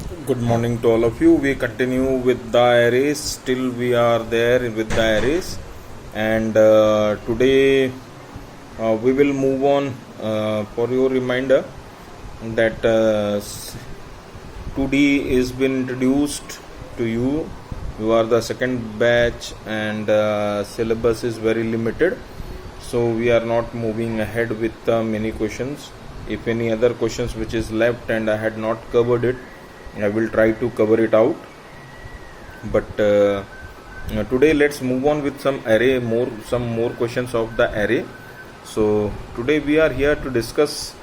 Good morning to all of you. We continue with the arrays. Still, we are there with the arrays, and today we will move on. For your reminder, that 2D is been introduced to you. You are the second batch, and syllabus is very limited, so we are not moving ahead with many questions. If any other questions which is left and I had not covered it, I will try to cover it out. But today let's move on with some more questions of the array. So today we are here to discuss.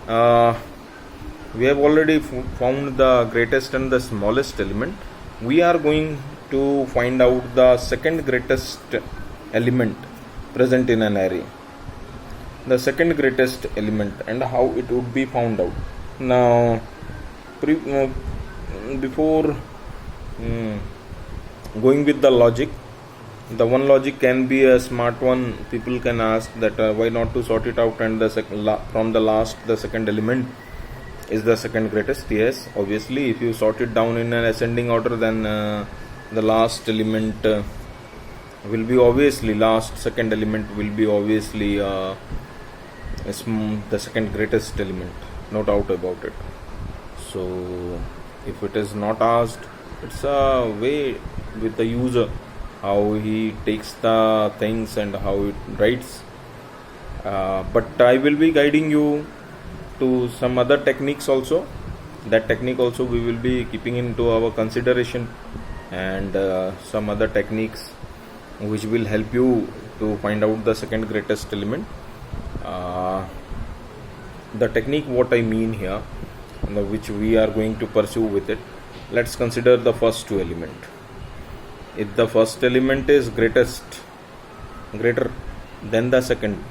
We have already found the greatest and the smallest element. We are going to find out the second greatest element present in an array. The second greatest element and how it would be found out. Now, before going with the logic, the one logic can be a smart one. People can ask that why not to sort it out, and from the last the second element is the second greatest. Yes, obviously if you sort it down in an ascending order, then the last element will be obviously second element will be obviously the second greatest element, no doubt about it. So if it is not asked, it's a way with the user how he takes the things and how it writes. But I will be guiding you to some other techniques also. That technique also we will be keeping into our consideration, and some other techniques which will help you to find out the second greatest element. The technique what I mean here, which we are going to pursue with it, let's consider the first two element. If the first element is greater than the second,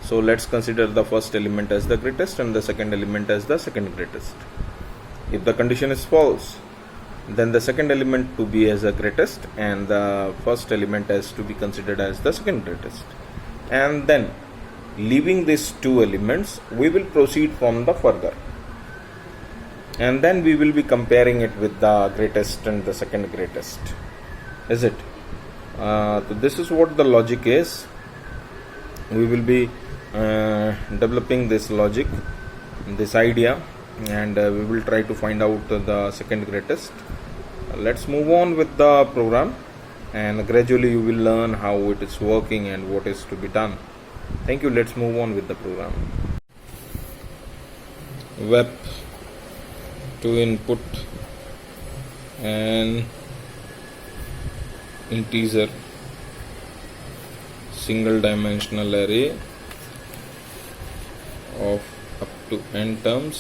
so let's consider the first element as the greatest and the second element as the second greatest. If the condition is false, then the second element to be as the greatest and the first element as to be considered as the second greatest. And then leaving these two elements, we will proceed from the further, and then we will be comparing it with the greatest and the second greatest. Is it? So this is what the logic is. We will be developing this logic, this idea, and we will try to find out the second greatest. Let's move on with the program, and gradually you will learn how it is working and what is to be done. Thank you. Let's move on with the program. Web to input an integer single dimensional array of up to n terms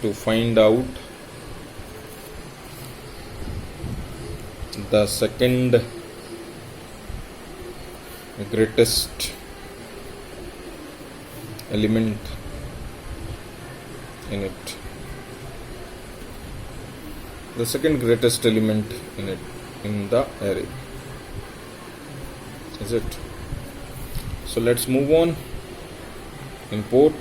to find out the second greatest element in it. The second greatest element in it, in the array. Is it? So let's move on. Import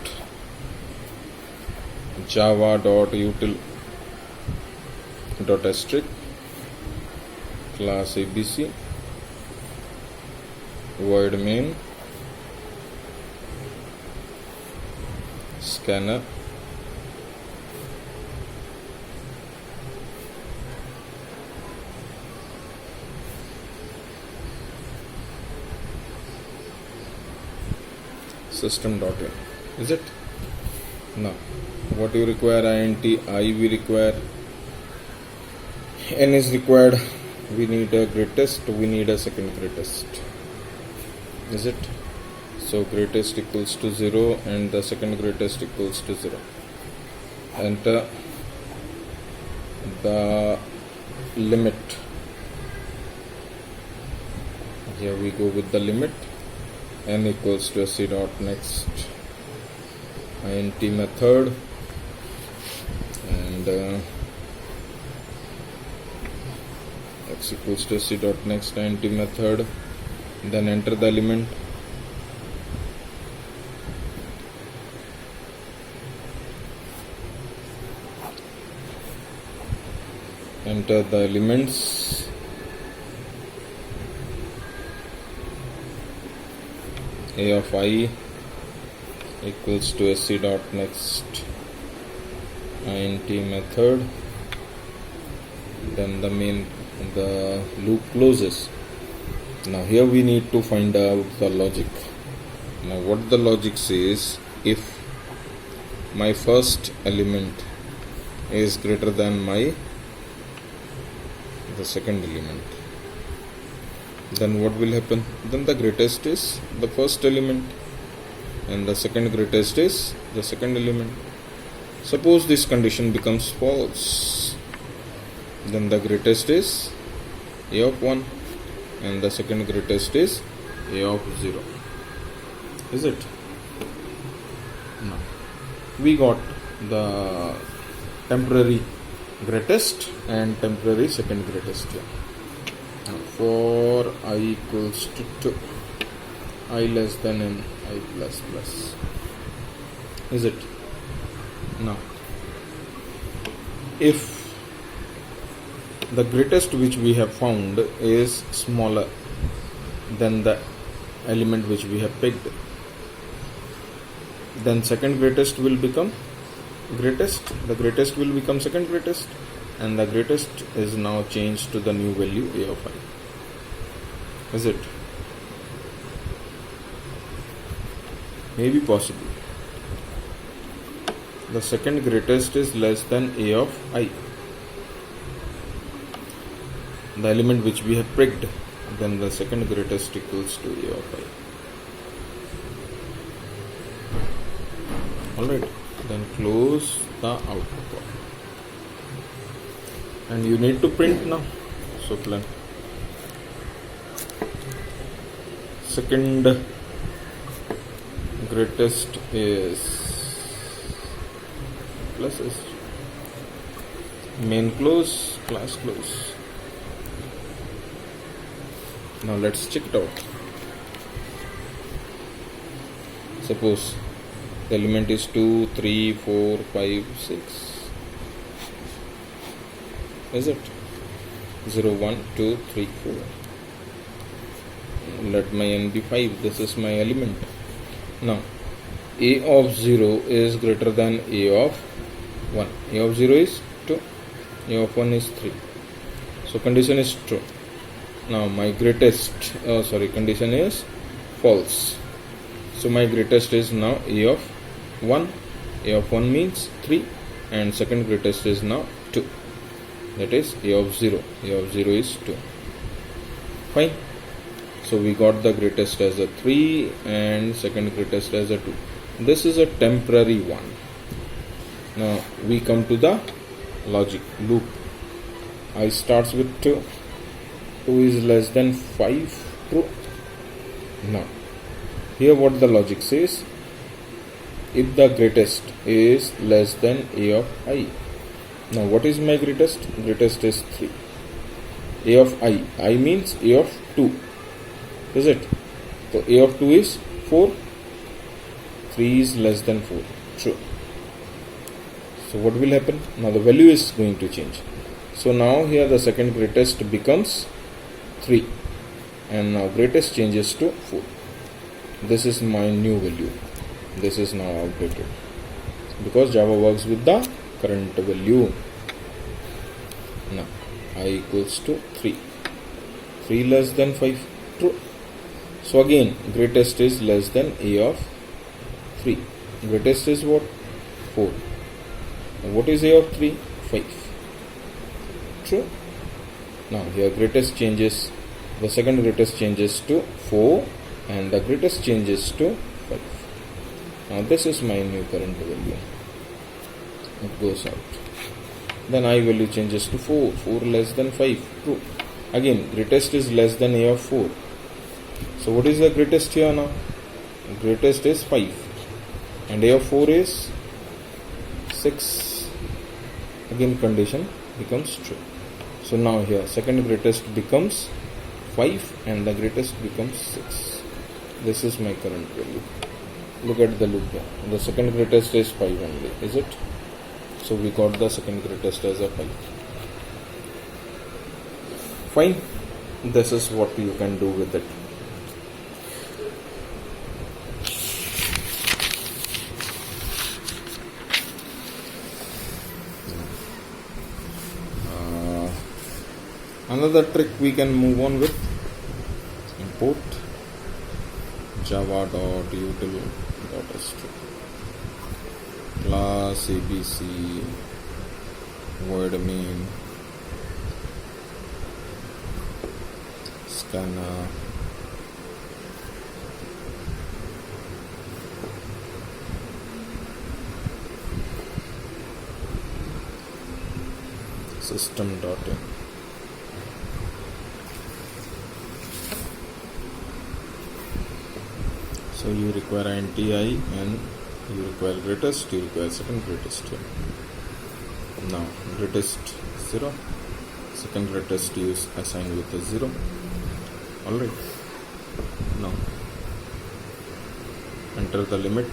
java.util.asterisk class abc void main scanner system.in. Is it? Now what you require? int I we require, n is required, we need a greatest, we need a second greatest. Is it? So greatest equals to 0 and the second greatest equals to 0. Enter the limit. Here we go with the limit. N equals to sc dot next int method, and x equals to sc dot next int method. Then enter the element. enter the elements. A of I equals to sc dot next int method, then the loop closes. Now here we need to find out the logic. Now what the logic says, if my first element is greater than the second element, then what will happen? Then the greatest is the first element and the second greatest is the second element. Suppose this condition becomes false, then the greatest is a of 1 and the second greatest is a of 0. Is it? No. We got the temporary greatest and temporary second greatest here. Now, for I equals to 2, I less than n, I plus plus. Is it? Now, if the greatest which we have found is smaller than the element which we have picked, then second greatest will become greatest, the greatest will become second greatest, and the greatest is now changed to the new value a of I. Is it? Maybe possible. The second greatest is less than a of I, the element which we have picked, then the second greatest equals to a of I. Alright, then close the output and you need to print now. So plan second greatest is plus s, main close, class close. Now let's check it out. Suppose the element is 2, 3, 4, 5, 6. Is it? 0, 1, 2, 3, 4. Let my n be 5. This is my element. Now a of 0 is greater than a of 1. A of 0 is 2. A of 1 is 3. So condition is true. Now my condition is false. So my greatest is now a of 1. A of 1 means 3 and second greatest is now 2. That is a of 0. A of 0 is 2. Fine. So we got the greatest as a 3 and second greatest as a 2. This is a temporary one. Now we come to the logic loop. I starts with 2. 2 is less than 5. True. Now here what the logic says, if the greatest is less than a of I. Now what is my greatest? Greatest is 3. A of I means a of 2. Is it? So a of 2 is 4. 3 is less than 4. True. So what will happen? Now the value is going to change. So now here the second greatest becomes 3 and now greatest changes to 4. This is my new value. This is now outdated because Java works with the current value. Now I equals to 3. 3 less than 5. True. So again greatest is less than a of 3. Greatest is what? 4. What is a of 3? 5. True. Now here greatest changes, the second greatest changes to 4 and the greatest changes to 5. Now this is my new current value. It goes out. Then I value changes to 4. 4 less than 5. True. Again greatest is less than a of 4. So what is the greatest here now? Greatest is 5 and a of 4 is 6. Again condition becomes true. So now here second greatest becomes 5 and the greatest becomes 6. This is my current value. Look at the loop here. The second greatest is 5 only. Is it? So we got the second greatest as a 5. Fine, this is what you can do with it. Another trick we can move on with: import java.util.string class abc void main scanner system.in. So you require NTI and you require greatest, you require second greatest here. Now greatest 0, second greatest you assign with a 0. Alright. Now enter the limit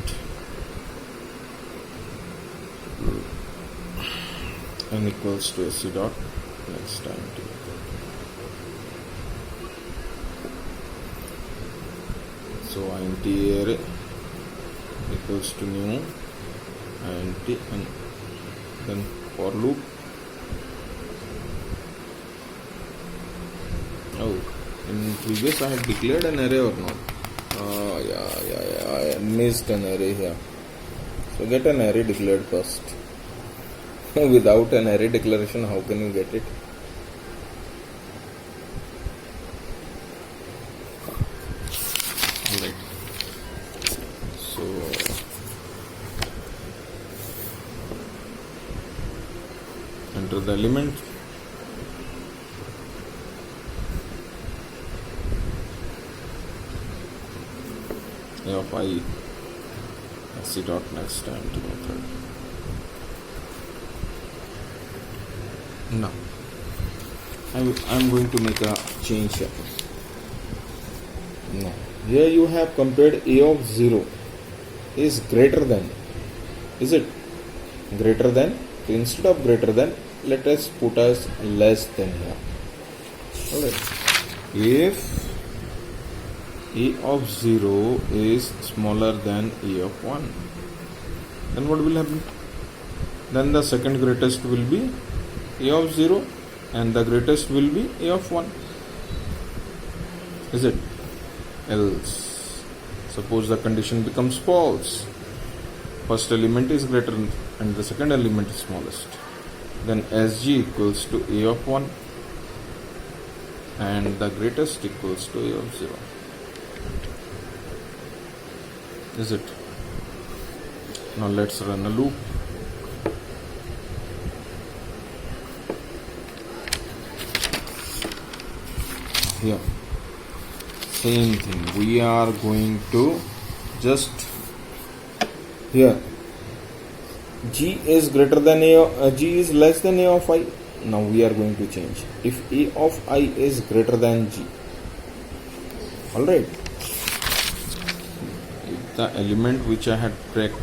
n equals to sc dot next time t. So int array equals to new int and then for loop. Oh, in previous I had declared an array or not? I missed an array here. So get an array declared first. Without an array declaration, how can you get it? Alright. So enter the element. A of I sc dot next empty method. Now I'm going to make a change here. Now here you have compared a of 0 is greater than. Is it greater than? So instead of greater than, let us put as less than here. Alright. If a of 0 is smaller than a of 1, then what will happen? Then the second greatest will be a of 0 and the greatest will be a of 1. Is it? Else, suppose the condition becomes false. First element is greater and the second element is smallest. Then sg equals to a of 1 and the greatest equals to a of 0. Is it? Now let's run a loop. Here, same thing. We are going to just here. G is greater than G is less than a of I. Now we are going to change. If a of I is greater than G, all right. If the element which I had picked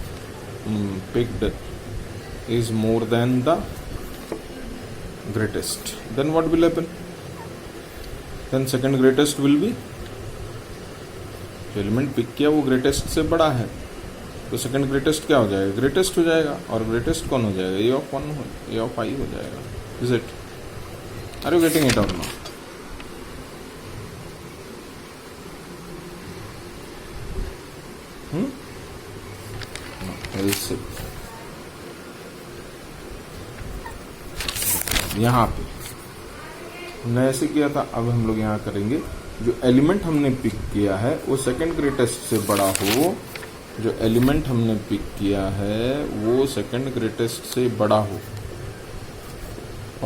is more than the greatest, then what will happen? Then second greatest will be, जो element pick किया वो greatest से बड़ा है तो second greatest क्या हो जाएगा? ग्रेटेस्ट हो जाएगा. और ग्रेटेस्ट कौन हो जाएगा? ए ऑफ 1 ए ऑफ आई हो जाएगा. Is it? Are you getting it or not? यहाँ पे हमने ऐसे किया था. अब हम लोग यहाँ करेंगे जो एलिमेंट हमने पिक किया है वो सेकंड ग्रेटेस्ट से बड़ा हो. जो एलिमेंट हमने पिक किया है वो सेकंड ग्रेटेस्ट से बड़ा हो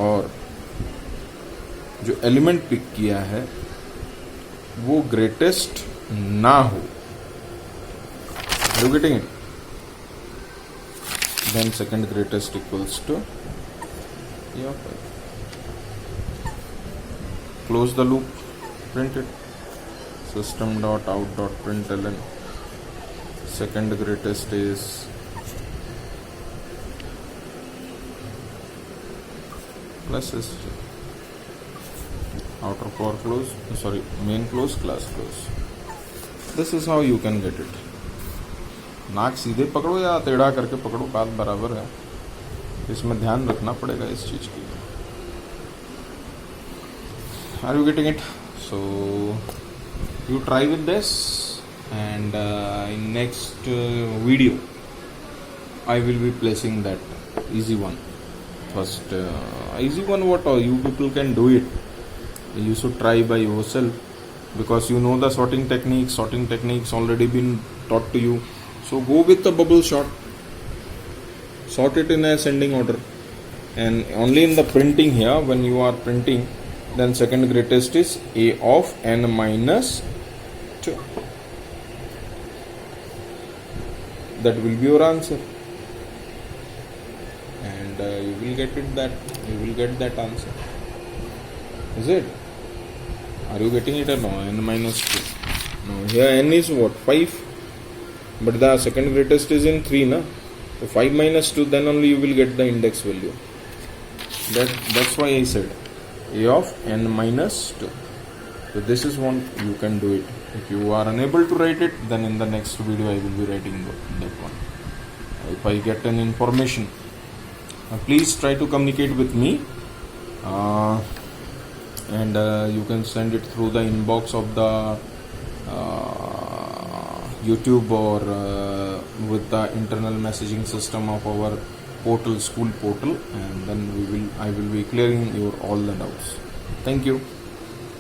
और जो एलिमेंट पिक किया है वो ग्रेटेस्ट ना हो. Are you getting it? Then second greatest equals to close the loop, print it, system.out.println second greatest is plus SG. outer core close, sorry, main close, class close. This is how you can get it. नाक सीधे पकड़ो या टेढ़ा करके पकड़ो, बात बराबर है, इसमें ध्यान रखना पड़ेगा इस चीज की. Are you getting it? So you try with this, and in next video I will be placing that easy one. First easy one, what you people can do it. You should try by yourself, because you know the sorting techniques already been taught to you. So go with the bubble sort, sort it in ascending order, and only in the printing here, when you are printing, then second greatest is a of n minus 2. That will be your answer, and you will get it, that you will get that answer. Is it? Are you getting it or no? N minus 2. No, here n is what? 5. But the second greatest is in 3, na? So 5 minus 2, then only you will get the index value. That's why I said a of n minus 2. So this is one you can do it. If you are unable to write it, then in the next video I will be writing that one. If I get an information, please try to communicate with me. And you can send it through the inbox of the YouTube, or with the internal messaging system of our portal, school portal, and then I will be clearing your all the doubts. Thank you.